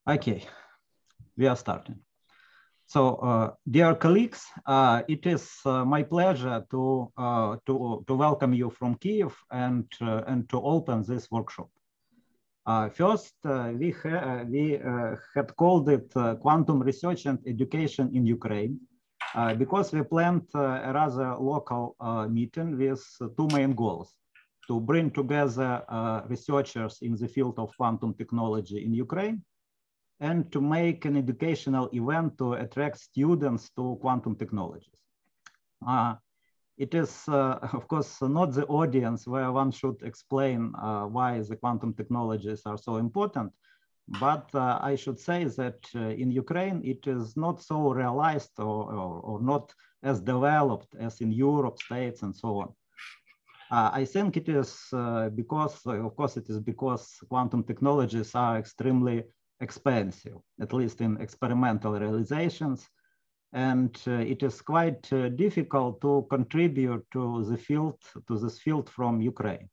Okay, we are starting. So, dear colleagues, it is my pleasure to welcome you from Kyiv and to open this workshop. First, we had called it Quantum Research and Education in Ukraine because we planned a rather local meeting with two main goals: to bring together researchers in the field of quantum technology in Ukraine, and to make an educational event to attract students to quantum technologies. It is, of course, not the audience where one should explain why the quantum technologies are so important, but I should say that in Ukraine, it is not so realized or not as developed as in Europe, States, and so on. I think it is because, of course, it is because quantum technologies are extremely expensive, at least in experimental realizations, and it is quite difficult to contribute to this field from Ukraine.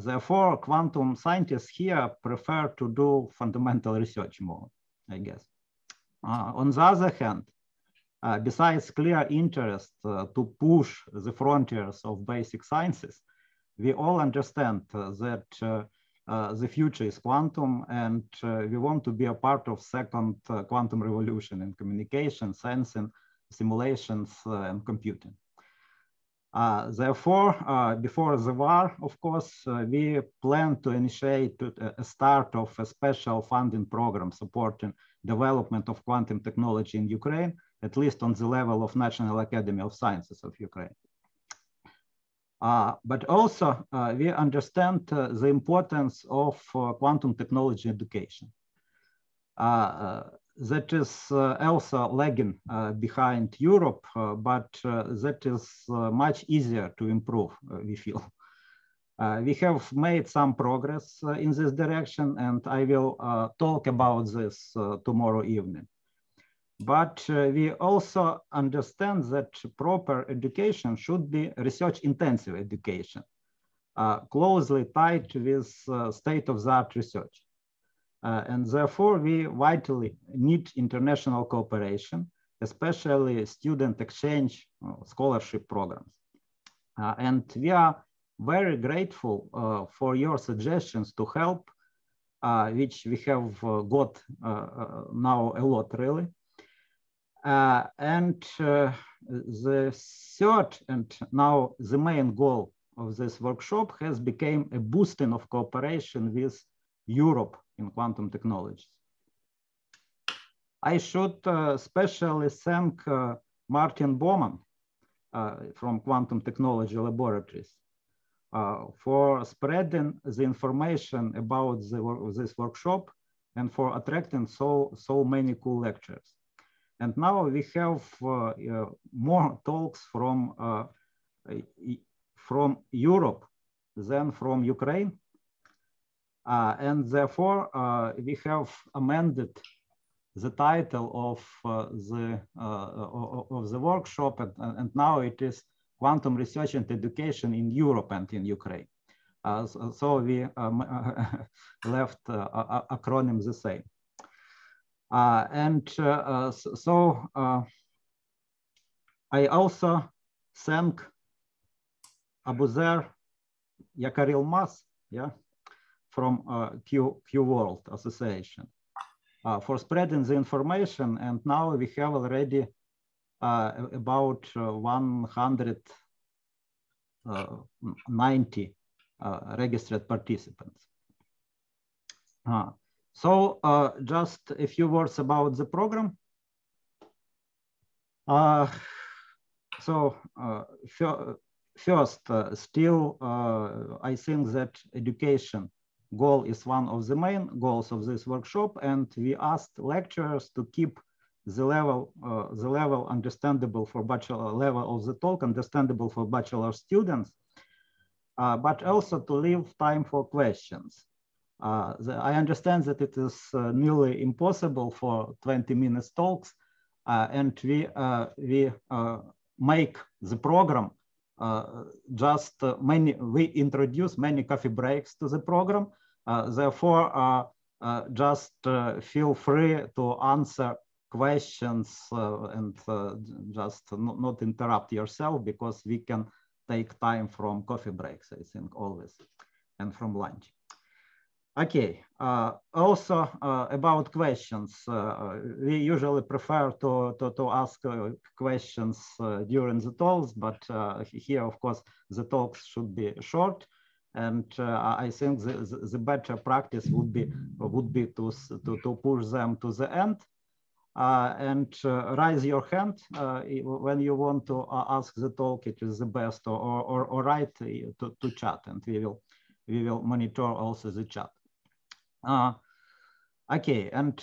Therefore, quantum scientists here prefer to do fundamental research more, I guess. On the other hand, besides clear interest to push the frontiers of basic sciences, we all understand that the future is quantum, and we want to be a part of second quantum revolution in communication, sensing, simulations, and computing. Therefore, before the war, of course, we plan to initiate a start of a special funding program supporting development of quantum technology in Ukraine, at least on the level of National Academy of Sciences of Ukraine. But also, we understand the importance of quantum technology education. That is also lagging behind Europe, but that is much easier to improve, we feel. We have made some progress in this direction, and I will talk about this tomorrow evening. But we also understand that proper education should be research-intensive education, closely tied with state-of-the-art research. And therefore, we vitally need international cooperation, especially student exchange scholarship programs. And we are very grateful for your suggestions to help, which we have got now a lot, really. And the third and now the main goal of this workshop has become a boosting of cooperation with Europe in quantum technologies. I should especially thank Martin Bowman from Quantum Technology Laboratories for spreading the information about this workshop and for attracting so many cool lectures. And now we have more talks from Europe than from Ukraine. And therefore, we have amended the title of the workshop, and now it is Quantum Research and Education in Europe and in Ukraine. So we left acronym the same. So I also thank Abuzer Yakarilmas, from Q World Association for spreading the information. And now we have already about 190 registered participants. So just a few words about the program. First, still, I think that education goal is one of the main goals of this workshop, and we asked lecturers to keep the level understandable for bachelor level of the talk understandable for bachelor students, but also to leave time for questions. I understand that it is nearly impossible for 20 minutes talks, and we make the program we introduce many coffee breaks to the program. Therefore, just feel free to answer questions and just not interrupt yourself, because we can take time from coffee breaks, I think, always, and from lunch. Okay, also about questions, we usually prefer to ask questions during the talks, but here, of course, the talks should be short. And I think the better practice would be to push them to the end, and raise your hand when you want to ask the talk. It is the best, or write to chat, and we will monitor also the chat. Okay, and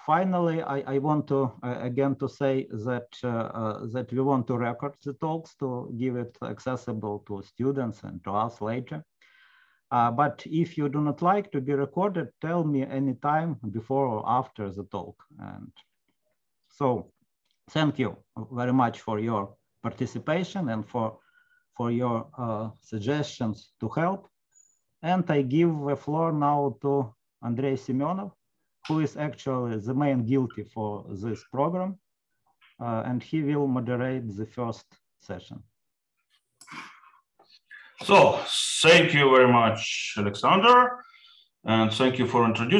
finally, I want to again to say that that we want to record the talks to give it accessible to students and to us later. But if you do not like to be recorded, tell me anytime before or after the talk. And so thank you very much for your participation and for your suggestions to help. And I give the floor now to Andrei Semyonov, who is actually the main guilty for this program. And he will moderate the first session. So, thank you very much, Alexander, and thank you for introducing